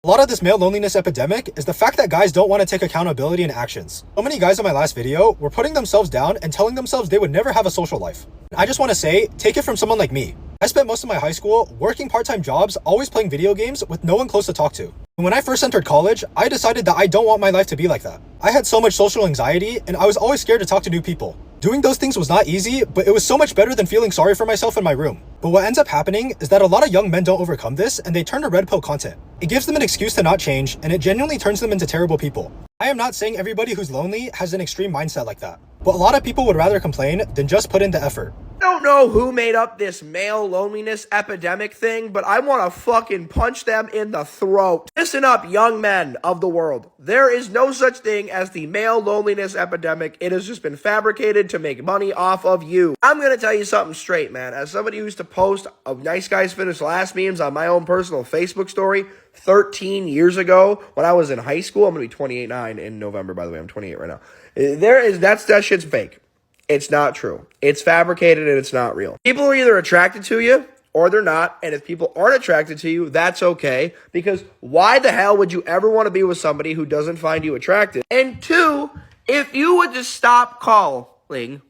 A lot of this male loneliness epidemic is the fact that guys don't want to take accountability in actions. So many guys in my last video were putting themselves down and telling themselves they would never have a social life. I just want to say, take it from someone like me. I spent most of my high school working part-time jobs, always playing video games with no one close to talk to. And when I first entered college, I decided that I don't want my life to be like that. I had so much social anxiety and I was always scared to talk to new people. Doing those things was not easy, but it was so much better than feeling sorry for myself in my room. But what ends up happening is that a lot of young men don't overcome this and they turn to red pill content. It gives them an excuse to not change and it genuinely turns them into terrible people. I am not saying everybody who's lonely has an extreme mindset like that, but a lot of people would rather complain than just put in the effort. I don't know who made up this male loneliness epidemic thing, but I want to fucking punch them in the throat. Listen up, young men of the world. There is no such thing as the male loneliness epidemic. It has just been fabricated to make money off of you. I'm going to tell you something straight, man. As somebody who used to post Nice Guys Finish Last memes on my own personal Facebook story 13 years ago when I was in high school. I'm going to be 28 in November, by the way. I'm 28 right now. That shit's fake. It's not true. It's fabricated and it's not real. People are either attracted to you or they're not. And if people aren't attracted to you, that's okay. Because why the hell would you ever want to be with somebody who doesn't find you attractive? And two, if you would just stop calling,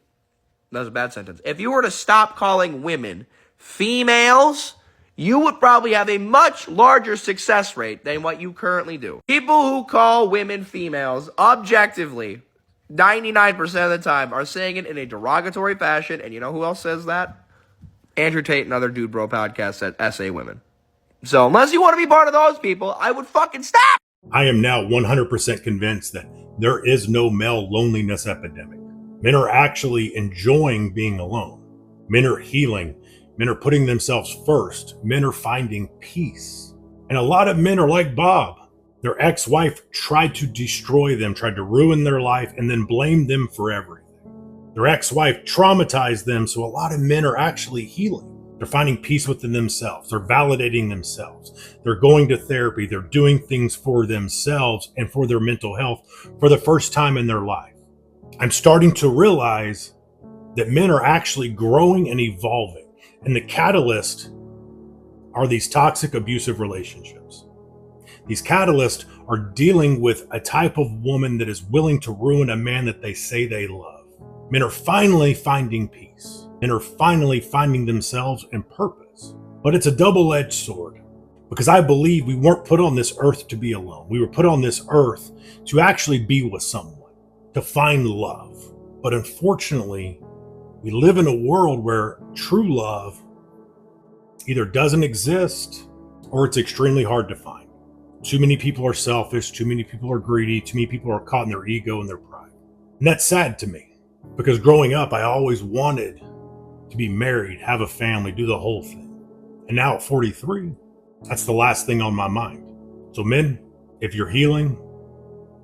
that was a bad sentence. If you were to stop calling women females, you would probably have a much larger success rate than what you currently do. People who call women females, objectively, 99% of the time are saying it in a derogatory fashion. And you know who else says that? Andrew Tate and other Dude Bro podcasts said SA women. So unless you want to be part of those people, I would fucking stop. I am now 100% convinced that there is no male loneliness epidemic. Men are actually enjoying being alone. Men are healing. Men are putting themselves first. Men are finding peace. And a lot of men are like Bob. Their ex-wife tried to destroy them, tried to ruin their life, and then blamed them for everything. Their ex-wife traumatized them, so a lot of men are actually healing. They're finding peace within themselves. They're validating themselves. They're going to therapy. They're doing things for themselves and for their mental health for the first time in their life. I'm starting to realize that men are actually growing and evolving, and the catalyst are these toxic, abusive relationships. These catalysts are dealing with a type of woman that is willing to ruin a man that they say they love. Men are finally finding peace. Men are finally finding themselves and purpose. But it's a double-edged sword, because I believe we weren't put on this earth to be alone. We were put on this earth to actually be with someone, to find love. But unfortunately, we live in a world where true love either doesn't exist or it's extremely hard to find. Too many people are selfish, too many people are greedy, too many people are caught in their ego and their pride. And that's sad to me, because growing up, I always wanted to be married, have a family, do the whole thing. And now at 43, that's the last thing on my mind. So men, if you're healing,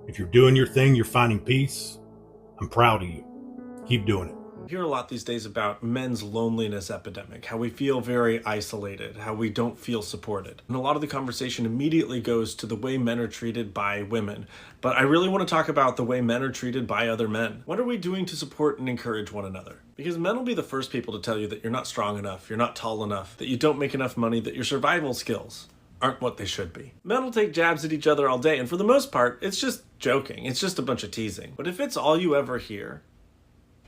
if you're doing your thing, you're finding peace, I'm proud of you. Keep doing it. I hear a lot these days about men's loneliness epidemic, how we feel very isolated, how we don't feel supported. And a lot of the conversation immediately goes to the way men are treated by women. But I really want to talk about the way men are treated by other men. What are we doing to support and encourage one another? Because men will be the first people to tell you that you're not strong enough, you're not tall enough, that you don't make enough money, that your survival skills aren't what they should be. Men will take jabs at each other all day, and for the most part, it's just joking. It's just a bunch of teasing. But if it's all you ever hear,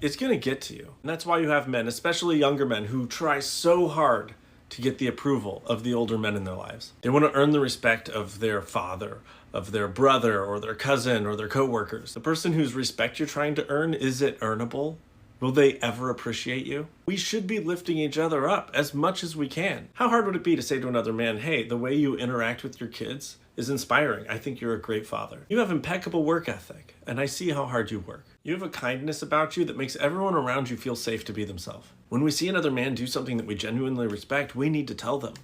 it's going to get to you. And that's why you have men, especially younger men, who try so hard to get the approval of the older men in their lives. They want to earn the respect of their father, of their brother, or their cousin, or their coworkers. The person whose respect you're trying to earn, is it earnable? Will they ever appreciate you? We should be lifting each other up as much as we can. How hard would it be to say to another man, hey, the way you interact with your kids is inspiring. I think you're a great father. You have impeccable work ethic, and I see how hard you work. You have a kindness about you that makes everyone around you feel safe to be themselves. When we see another man do something that we genuinely respect, we need to tell them.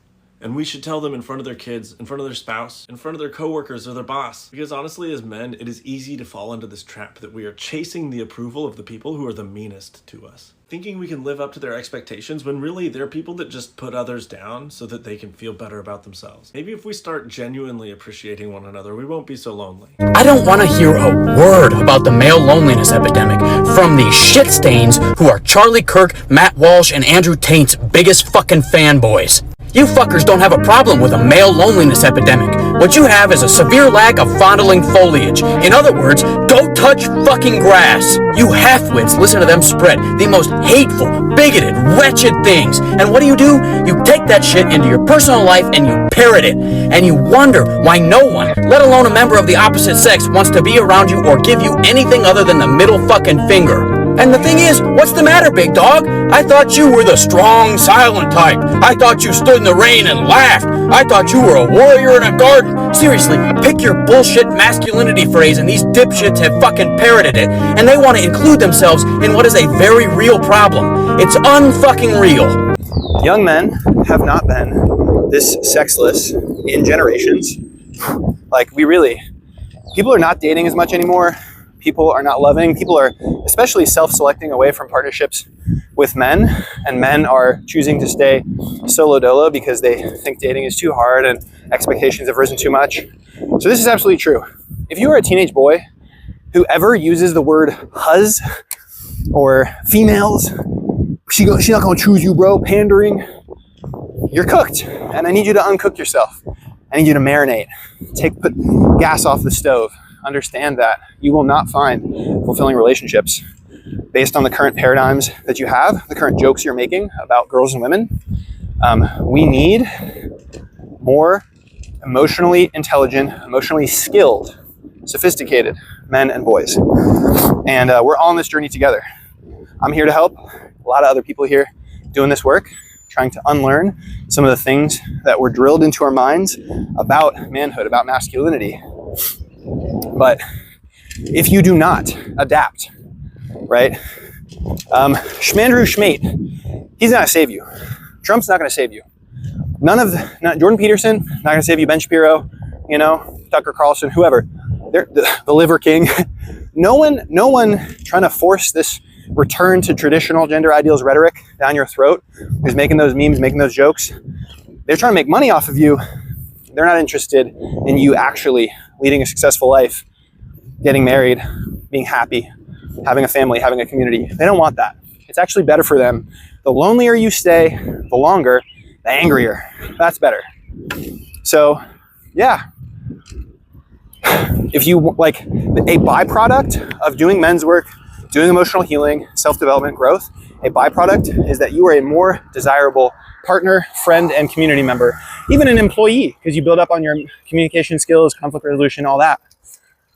And we should tell them in front of their kids, in front of their spouse, in front of their coworkers or their boss. Because honestly, as men, it is easy to fall into this trap that we are chasing the approval of the people who are the meanest to us. Thinking we can live up to their expectations when really they're people that just put others down so that they can feel better about themselves. Maybe if we start genuinely appreciating one another, we won't be so lonely. I don't want to hear a word about the male loneliness epidemic from these shit stains who are Charlie Kirk, Matt Walsh, and Andrew Tate's biggest fucking fanboys. You fuckers don't have a problem with a male loneliness epidemic. What you have is a severe lack of fondling foliage. In other words, don't touch fucking grass. You halfwits listen to them spread the most hateful, bigoted, wretched things. And what do? You take that shit into your personal life and you parrot it. And you wonder why no one, let alone a member of the opposite sex, wants to be around you or give you anything other than the middle fucking finger. And the thing is, what's the matter, big dog? I thought you were the strong, silent type. I thought you stood in the rain and laughed. I thought you were a warrior in a garden. Seriously, pick your bullshit masculinity phrase and these dipshits have fucking parroted it, and they want to include themselves in what is a very real problem. It's unfucking real. Young men have not been this sexless in generations. Like, people are not dating as much anymore. People are not loving. People are especially self-selecting away from partnerships with men, and men are choosing to stay solo dolo because they think dating is too hard and expectations have risen too much. So this is absolutely true. If you are a teenage boy who ever uses the word huz or females, she's not gonna choose you, bro, pandering, you're cooked. And I need you to uncook yourself. I need you to marinate. Put gas off the stove. Understand that you will not find fulfilling relationships based on the current paradigms that you have, the current jokes you're making about girls and women. We need more emotionally intelligent, emotionally skilled, sophisticated men and boys. And we're all on this journey together. I'm here to help. A lot of other people here doing this work, trying to unlearn some of the things that were drilled into our minds about manhood, about masculinity. But if you do not adapt, right? Shmandrew Schmate, he's not going to save you. Trump's not going to save you. Jordan Peterson, not going to save you. Ben Shapiro, Tucker Carlson, whoever. They're the Liver King. No one trying to force this return to traditional gender ideals rhetoric down your throat, who's making those memes, making those jokes. They're trying to make money off of you. They're not interested in you actually leading a successful life, getting married, being happy, having a family, having a community. They don't want that. It's actually better for them. The lonelier you stay, the longer, the angrier. That's better. So, yeah. If you like a byproduct of doing men's work, doing emotional healing, self-development, growth, a byproduct is that you are a more desirable partner, friend, and community member, even an employee, because you build up on your communication skills, conflict resolution, all that.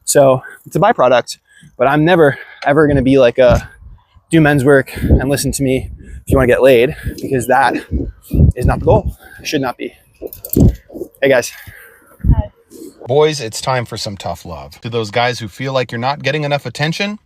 So it's a byproduct, but I'm never, ever going to be like do men's work and listen to me if you want to get laid, because that is not the goal. It should not be. Hey guys. Boys, it's time for some tough love. To those guys who feel like you're not getting enough attention,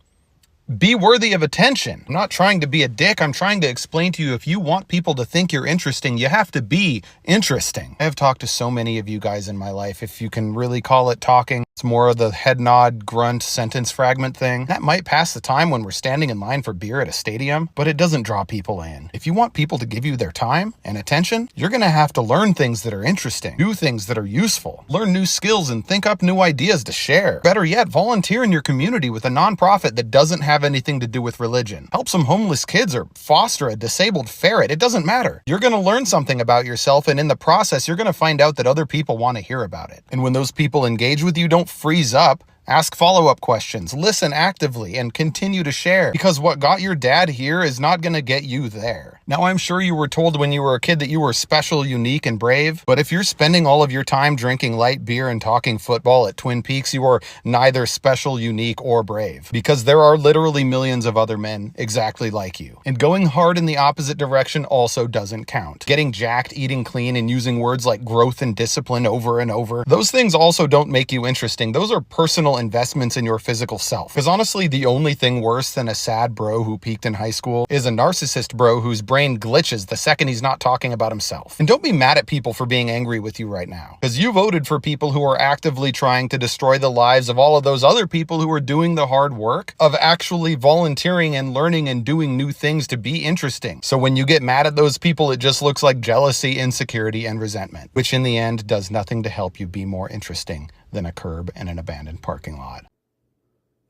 be worthy of attention. I'm not trying to be a dick. I'm trying to explain to you, if you want people to think you're interesting, you have to be interesting. I have talked to so many of you guys in my life. If you can really call it talking, it's more of the head nod, grunt, sentence fragment thing. That might pass the time when we're standing in line for beer at a stadium, but it doesn't draw people in. If you want people to give you their time and attention, you're gonna have to learn things that are interesting, do things that are useful, learn new skills, and think up new ideas to share. Better yet, volunteer in your community with a nonprofit that doesn't have anything to do with religion. Help some homeless kids or foster a disabled ferret. It doesn't matter. You're gonna learn something about yourself, and in the process, you're gonna find out that other people want to hear about it. And when those people engage with you, don't freeze up. Ask follow-up questions, listen actively, and continue to share, because what got your dad here is not going to get you there. Now, I'm sure you were told when you were a kid that you were special, unique, and brave, but if you're spending all of your time drinking light beer and talking football at Twin Peaks, you are neither special, unique, or brave, because there are literally millions of other men exactly like you. And going hard in the opposite direction also doesn't count. Getting jacked, eating clean, and using words like growth and discipline over and over, those things also don't make you interesting. Those are personal investments in your physical self. Because honestly, the only thing worse than a sad bro who peaked in high school is a narcissist bro whose brain glitches the second he's not talking about himself. And don't be mad at people for being angry with you right now, because you voted for people who are actively trying to destroy the lives of all of those other people who are doing the hard work of actually volunteering and learning and doing new things to be interesting. So when you get mad at those people, it just looks like jealousy, insecurity, and resentment, which in the end does nothing to help you be more interesting than a curb and an abandoned parking lot.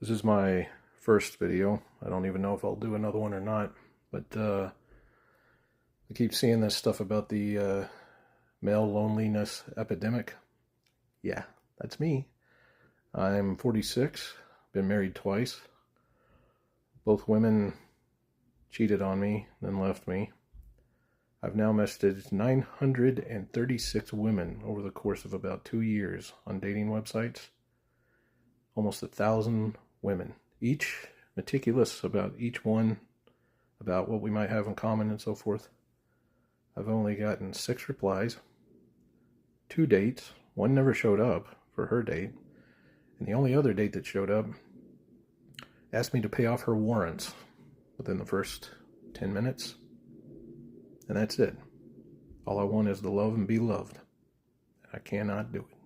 This is my first video. I don't even know if I'll do another one or not, but I keep seeing this stuff about the male loneliness epidemic. Yeah, that's me. I'm 46, been married twice. Both women cheated on me, then left me. I've now messaged 936 women over the course of about 2 years on dating websites. Almost 1,000 women, each meticulous about each one, about what we might have in common and so forth. I've only gotten 6 replies, 2 dates. One never showed up for her date, and the only other date that showed up asked me to pay off her warrants within the first 10 minutes. And that's it. All I want is to love and be loved. I cannot do it.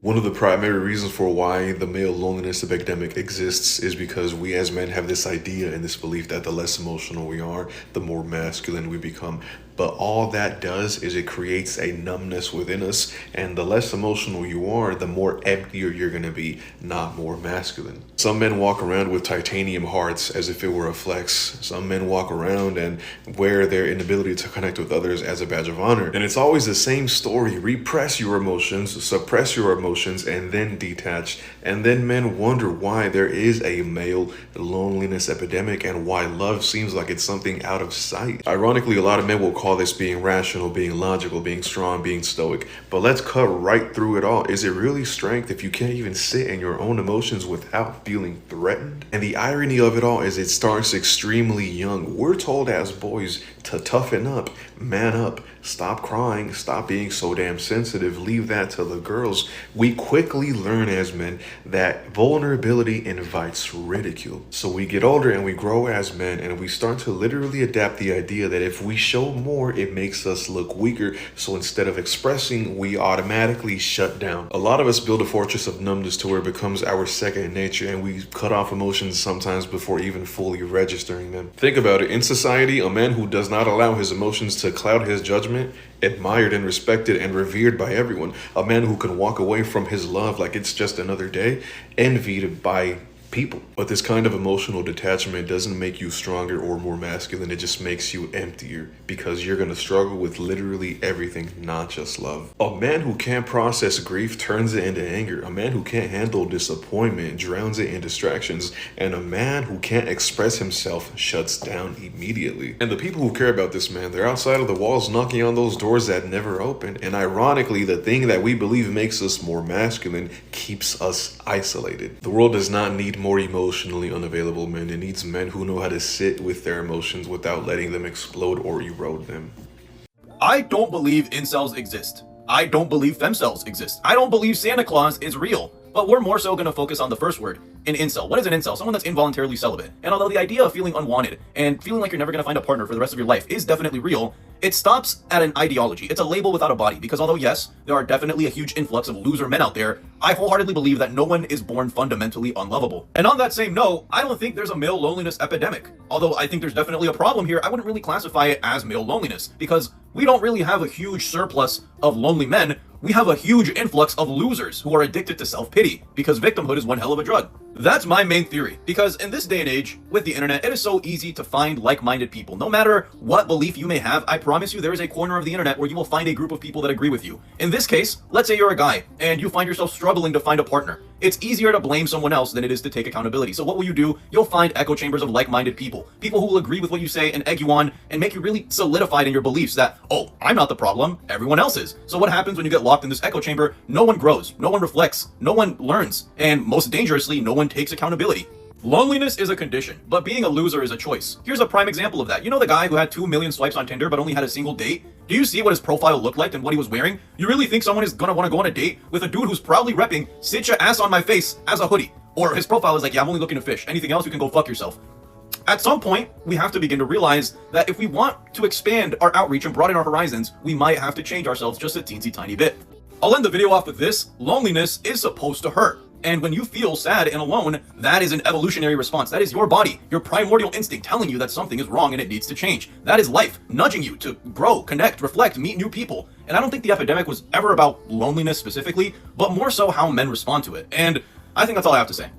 One of the primary reasons for why the male loneliness epidemic exists is because we as men have this idea and this belief that the less emotional we are, the more masculine we become. But all that does is it creates a numbness within us, and the less emotional you are, the more emptier you're going to be, not more masculine. Some men walk around with titanium hearts as if it were a flex. Some men walk around and wear their inability to connect with others as a badge of honor. And it's always the same story. Repress your emotions, suppress your emotions, and then detach. And then men wonder why there is a male loneliness epidemic and why love seems like it's something out of sight. Ironically, a lot of men will call this being rational, being logical, being strong, being stoic. But let's cut right through it all. Is it really strength if you can't even sit in your own emotions without feeling threatened? And the irony of it all is it starts extremely young. We're told as boys to toughen up, man up, stop crying, stop being so damn sensitive, leave that to the girls. We quickly learn as men that vulnerability invites ridicule. So we get older and we grow as men and we start to literally adapt the idea that if we show more, it makes us look weaker. So instead of expressing, we automatically shut down. A lot of us build a fortress of numbness to where it becomes our second nature, and we cut off emotions sometimes before even fully registering them. Think about it. In society, a man who does not allow his emotions to cloud his judgment, admired and respected and revered by everyone. A man who can walk away from his love like it's just another day, envied by people. But this kind of emotional detachment doesn't make you stronger or more masculine. It just makes you emptier, because you're going to struggle with literally everything, not just love. A man who can't process grief turns it into anger. A man who can't handle disappointment drowns it in distractions. And a man who can't express himself shuts down immediately. And the people who care about this man, they're outside of the walls knocking on those doors that never open. And ironically, the thing that we believe makes us more masculine keeps us isolated. The world does not need more emotionally unavailable men. It needs men who know how to sit with their emotions without letting them explode or erode them. I don't believe incels exist. I don't believe femcells exist. I don't believe Santa Claus is real. But we're more so going to focus on the first word, an incel. What is an incel? Someone that's involuntarily celibate. And although the idea of feeling unwanted and feeling like you're never going to find a partner for the rest of your life is definitely real, it stops at an ideology. It's a label without a body. Because although yes, there are definitely a huge influx of loser men out there, I wholeheartedly believe that no one is born fundamentally unlovable. And on that same note, I don't think there's a male loneliness epidemic. Although I think there's definitely a problem here, I wouldn't really classify it as male loneliness, because we don't really have a huge surplus of lonely men. We have a huge influx of losers who are addicted to self-pity, because victimhood is one hell of a drug. That's my main theory, because in this day and age, with the internet, it is so easy to find like-minded people. No matter what belief you may have, I promise you there is a corner of the internet where you will find a group of people that agree with you. In this case, let's say you're a guy, and you find yourself struggling to find a partner. It's easier to blame someone else than it is to take accountability. So what will you do? You'll find echo chambers of like-minded people. People who will agree with what you say and egg you on, and make you really solidified in your beliefs that, oh, I'm not the problem, everyone else is. So what happens when you get locked in this echo chamber? No one grows, no one reflects, no one learns, and most dangerously, no one takes accountability. Loneliness is a condition, but being a loser is a choice. Here's a prime example of that. You know the guy who had 2 million swipes on Tinder but only had a single date? Do you see what his profile looked like and what he was wearing? You really think someone is gonna want to go on a date with a dude who's proudly repping "sit your ass on my face" as a hoodie? Or his profile is like, yeah, I'm only looking to fish. Anything else, you can go fuck yourself. At some point, we have to begin to realize that if we want to expand our outreach and broaden our horizons, we might have to change ourselves just a teensy tiny bit. I'll end the video off with this. Loneliness is supposed to hurt. And when you feel sad and alone, that is an evolutionary response. That is your body, your primordial instinct telling you that something is wrong and it needs to change. That is life nudging you to grow, connect, reflect, meet new people. And I don't think the epidemic was ever about loneliness specifically, but more so how men respond to it. And I think that's all I have to say.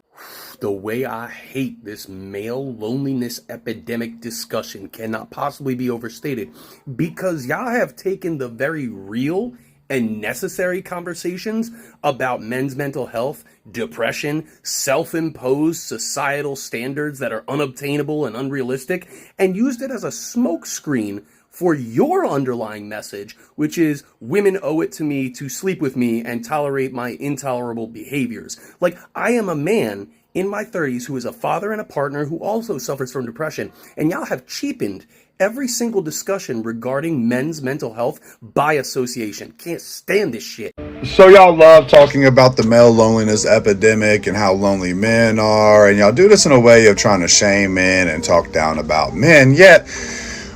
the way I hate this male loneliness epidemic discussion cannot possibly be overstated, because y'all have taken the very real and necessary conversations about men's mental health, depression, self-imposed societal standards that are unobtainable and unrealistic, and used it as a smokescreen for your underlying message, which is women owe it to me to sleep with me and tolerate my intolerable behaviors. Like, I am a man in my 30s who is a father and a partner who also suffers from depression, and y'all have cheapened every single discussion regarding men's mental health by association. Can't stand this shit. So y'all love talking about the male loneliness epidemic and how lonely men are, and y'all do this in a way of trying to shame men and talk down about men, yet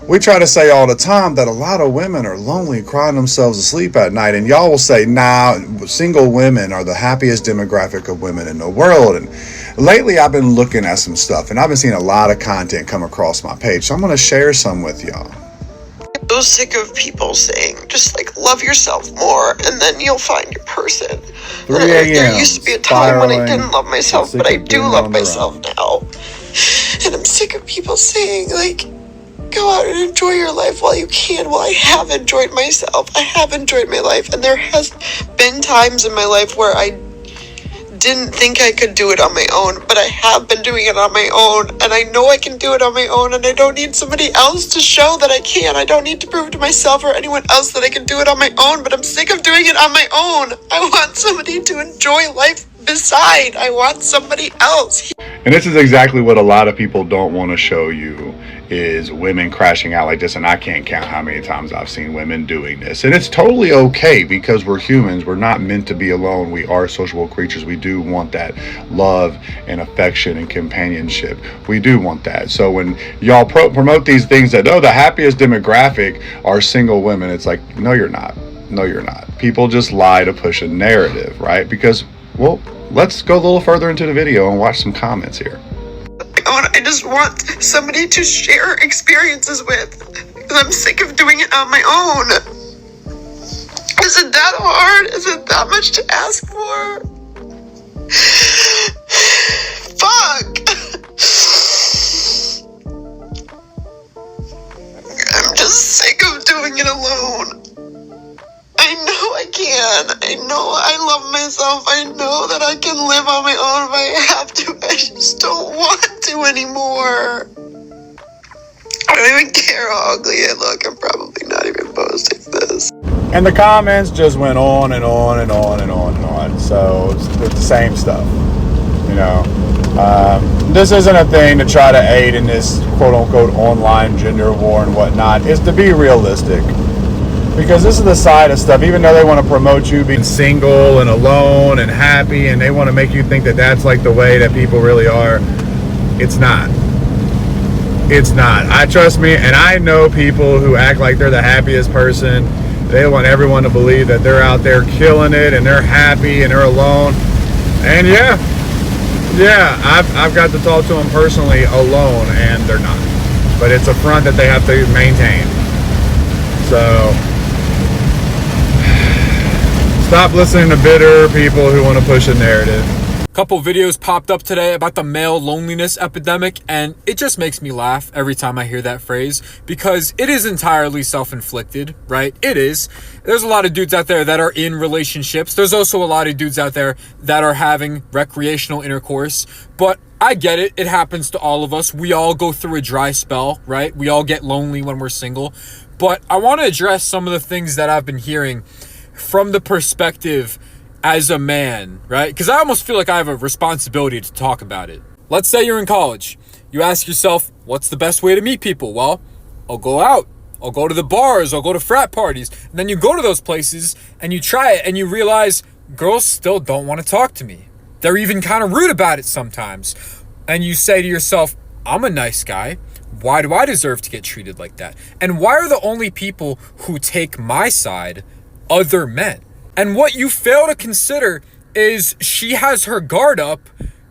we try to say all the time that a lot of women are lonely, crying themselves to sleep at night, and y'all will say, nah, single women are the happiest demographic of women in the world. And lately I've been looking at some stuff, and I've been seeing a lot of content come across my page, so I'm going to share some with y'all. I'm so sick of people saying, just like, love yourself more, and then you'll find your person. 3 a.m. There used to be a time when I didn't love myself, but I do love myself now. And I'm sick of people saying, like, go out and enjoy your life while you can. Well, I have enjoyed myself. I have enjoyed my life. And there has been times in my life where I didn't think I could do it on my own, but I have been doing it on my own, and I know I can do it on my own, and I don't need somebody else to show that I can. I don't need to prove to myself or anyone else that I can do it on my own, but I'm sick of doing it on my own. I want somebody to enjoy life beside. I want somebody else. And this is exactly what a lot of people don't want to show you, is women crashing out like this. And I can't count how many times I've seen women doing this. And it's totally okay, because we're humans. We're not meant to be alone. We are social creatures. We do want that love and affection and companionship. We do want that. So when y'all promote these things that, oh, the happiest demographic are single women, it's like, no, you're not. No, you're not. People just lie to push a narrative, right? Because, well, let's go a little further into the video and watch some comments here. I just want somebody to share experiences with, because I'm sick of doing it on my own. Is it that hard? Is it that much to ask for? Fuck! I'm just sick of doing it alone. I know I can. I know I love myself. I know that I can live on my own if I have to. I just don't want to anymore. I don't even care how ugly I look. I'm probably not even posting this. And the comments just went on and on and on and on and on. So it's the same stuff, you know. This isn't a thing to try to aid in this quote-unquote online gender war and whatnot. It's to be realistic. Because this is the side of stuff, even though they want to promote you being single and alone and happy, and they want to make you think that that's like the way that people really are, it's not. It's not. I trust me, and I know people who act like they're the happiest person. They want everyone to believe that they're out there killing it and they're happy and they're alone. And yeah, I've got to talk to them personally alone, and they're not. But it's a front that they have to maintain. So stop listening to bitter people who want to push a narrative. Couple videos popped up today about the male loneliness epidemic, and it just makes me laugh every time I hear that phrase, because it is entirely self-inflicted, right? It is. There's a lot of dudes out there that are in relationships. There's also a lot of dudes out there that are having recreational intercourse, but I get it. It happens to all of us. We all go through a dry spell, right? We all get lonely when we're single. But I want to address some of the things that I've been hearing from the perspective as a man, right? Because I almost feel like I have a responsibility to talk about it. Let's say you're in college. You ask yourself, what's the best way to meet people? Well, I'll go out. I'll go to the bars. I'll go to frat parties. And then you go to those places and you try it and you realize girls still don't want to talk to me. They're even kind of rude about it sometimes. And you say to yourself, I'm a nice guy. Why do I deserve to get treated like that? And why are the only people who take my side other men? And what you fail to consider is she has her guard up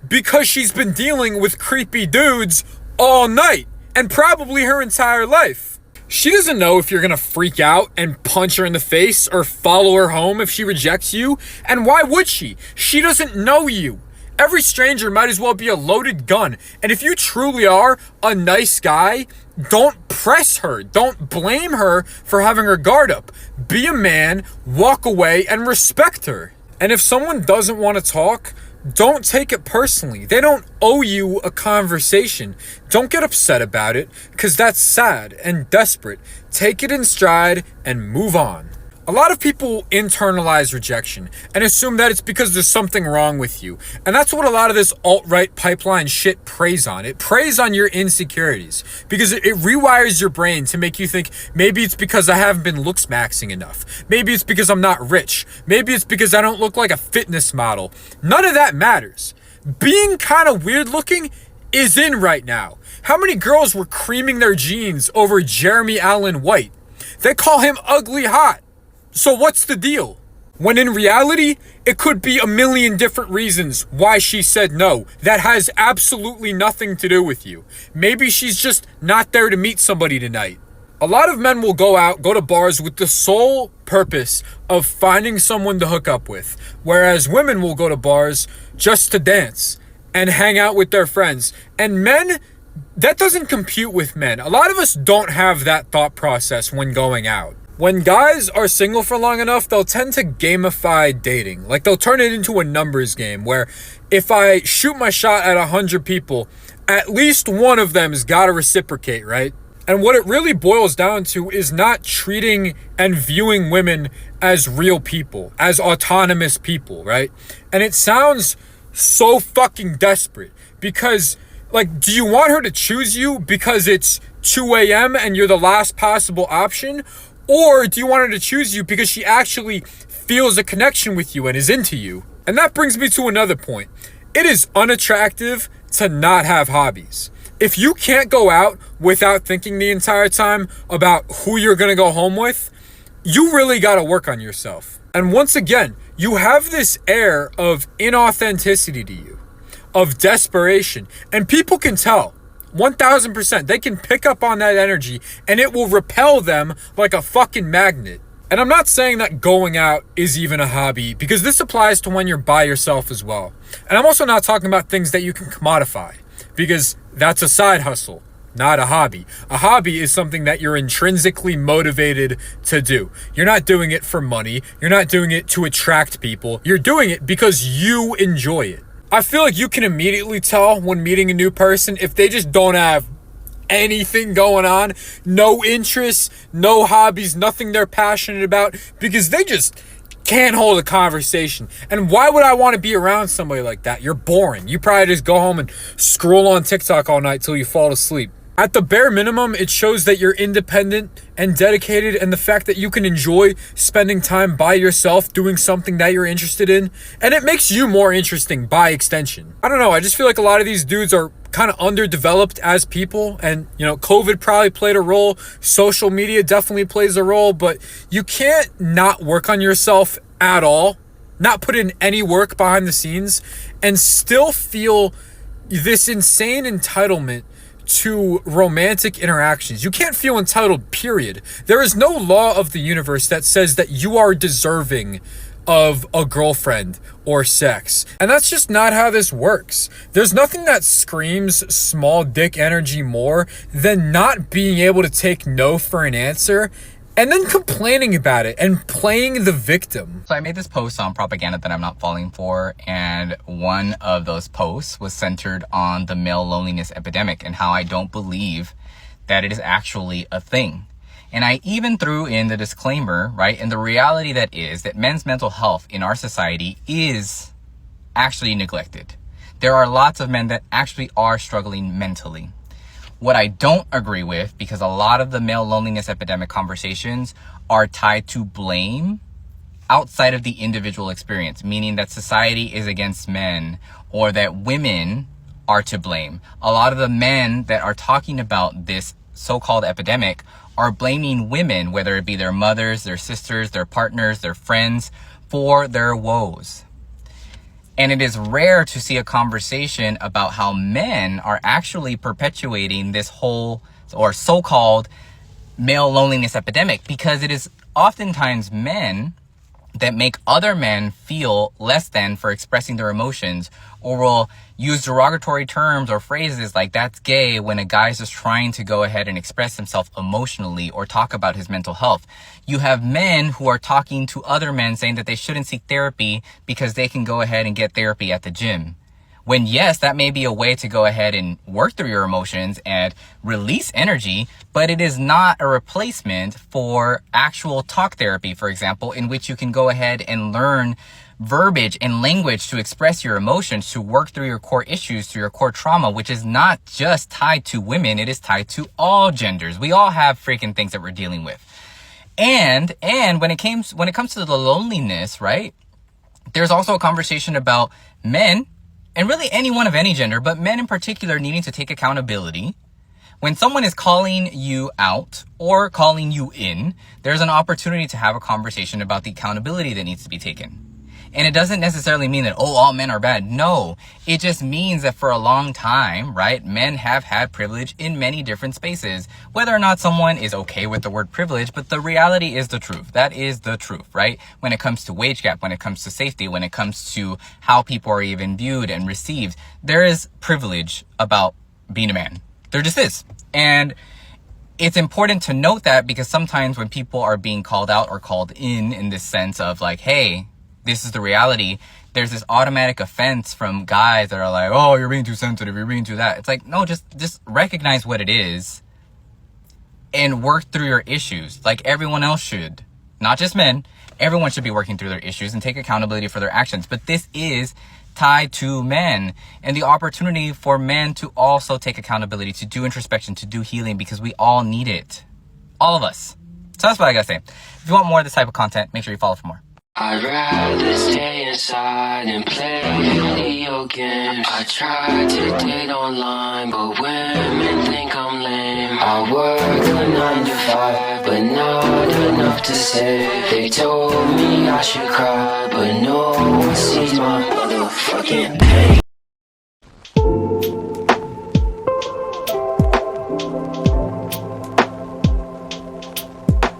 because she's been dealing with creepy dudes all night and probably her entire life. She doesn't know if you're gonna freak out and punch her in the face or follow her home if she rejects you. And why would she? She doesn't know you. Every stranger might as well be a loaded gun. And if you truly are a nice guy, don't press her. Don't blame her for having her guard up. Be a man, walk away, and respect her. And if someone doesn't want to talk, don't take it personally. They don't owe you a conversation. Don't get upset about it, because that's sad and desperate. Take it in stride and move on. A lot of people internalize rejection and assume that it's because there's something wrong with you. And that's what a lot of this alt-right pipeline shit preys on. It preys on your insecurities because it rewires your brain to make you think maybe it's because I haven't been looks maxing enough. Maybe it's because I'm not rich. Maybe it's because I don't look like a fitness model. None of that matters. Being kind of weird looking is in right now. How many girls were creaming their jeans over Jeremy Allen White? They call him ugly hot. So what's the deal? When in reality, it could be a million different reasons why she said no. That has absolutely nothing to do with you. Maybe she's just not there to meet somebody tonight. A lot of men will go out, go to bars with the sole purpose of finding someone to hook up with. Whereas women will go to bars just to dance and hang out with their friends. And men, that doesn't compute with men. A lot of us don't have that thought process when going out. When guys are single for long enough, they'll tend to gamify dating. Like, they'll turn it into a numbers game where if I shoot my shot at 100 people, at least one of them's got to reciprocate, right? And what it really boils down to is not treating and viewing women as real people, as autonomous people, right? And it sounds so fucking desperate because, like, do you want her to choose you because it's 2 a.m. and you're the last possible option? Or do you want her to choose you because she actually feels a connection with you and is into you? And that brings me to another point. It is unattractive to not have hobbies. If you can't go out without thinking the entire time about who you're going to go home with, you really got to work on yourself. And once again, you have this air of inauthenticity to you, of desperation, and people can tell. 1000%. They can pick up on that energy and it will repel them like a fucking magnet. And I'm not saying that going out is even a hobby because this applies to when you're by yourself as well. And I'm also not talking about things that you can commodify because that's a side hustle, not a hobby. A hobby is something that you're intrinsically motivated to do. You're not doing it for money. You're not doing it to attract people. You're doing it because you enjoy it. I feel like you can immediately tell when meeting a new person if they just don't have anything going on, no interests, no hobbies, nothing they're passionate about, because they just can't hold a conversation. And why would I want to be around somebody like that? You're boring. You probably just go home and scroll on TikTok all night till you fall asleep. At the bare minimum, it shows that you're independent and dedicated, and the fact that you can enjoy spending time by yourself doing something that you're interested in, and it makes you more interesting by extension. I don't know, I just feel like a lot of these dudes are kind of underdeveloped as people, and COVID probably played a role, social media definitely plays a role, but you can't not work on yourself at all, not put in any work behind the scenes, and still feel this insane entitlement to romantic interactions. You can't feel entitled, period. There is no law of the universe that says that you are deserving of a girlfriend or sex. And that's just not how this works. There's nothing that screams small dick energy more than not being able to take no for an answer and then complaining about it and playing the victim. So I made this post on propaganda that I'm not falling for, and one of those posts was centered on the male loneliness epidemic and how I don't believe that it is actually a thing. And I even threw in the disclaimer, right? And the reality that is that men's mental health in our society is actually neglected. There are lots of men that actually are struggling mentally. What I don't agree with, because a lot of the male loneliness epidemic conversations are tied to blame outside of the individual experience, meaning that society is against men or that women are to blame. A lot of the men that are talking about this so-called epidemic are blaming women, whether it be their mothers, their sisters, their partners, their friends, for their woes. And it is rare to see a conversation about how men are actually perpetuating this whole or so-called male loneliness epidemic, because it is oftentimes men that make other men feel less than for expressing their emotions, or will use derogatory terms or phrases like that's gay when a guy's just trying to go ahead and express himself emotionally or talk about his mental health. You have men who are talking to other men saying that they shouldn't seek therapy because they can go ahead and get therapy at the gym. When yes, that may be a way to go ahead and work through your emotions and release energy, but it is not a replacement for actual talk therapy, for example, in which you can go ahead and learn verbiage and language to express your emotions, to work through your core issues, through your core trauma, which is not just tied to women, it is tied to all genders. We all have freaking things that we're dealing with. And when it comes to the loneliness, right? There's also a conversation about men, and really anyone of any gender, but men in particular needing to take accountability. When someone is calling you out or calling you in, there's an opportunity to have a conversation about the accountability that needs to be taken. And it doesn't necessarily mean that, oh, all men are bad. No, it just means that for a long time, right, men have had privilege in many different spaces. Whether or not someone is okay with the word privilege, but the reality is the truth. That is the truth, right? When it comes to wage gap, when it comes to safety, when it comes to how people are even viewed and received, there is privilege about being a man. There just is. And it's important to note that because sometimes when people are being called out or called in this sense of like, hey, this is the reality, there's this automatic offense from guys that are like, oh, you're being too sensitive, you're being too that. It's like, no, just recognize what it is and work through your issues like everyone else should. Not just men. Everyone should be working through their issues and take accountability for their actions. But this is tied to men and the opportunity for men to also take accountability, to do introspection, to do healing, because we all need it. All of us. So that's what I gotta say. If you want more of this type of content, make sure you follow for more. I'd rather stay inside and play video games. I tried to date online, but women think I'm lame. I work a 9 to 5, but not enough to save. They told me I should cry, but no one sees my motherfucking pain.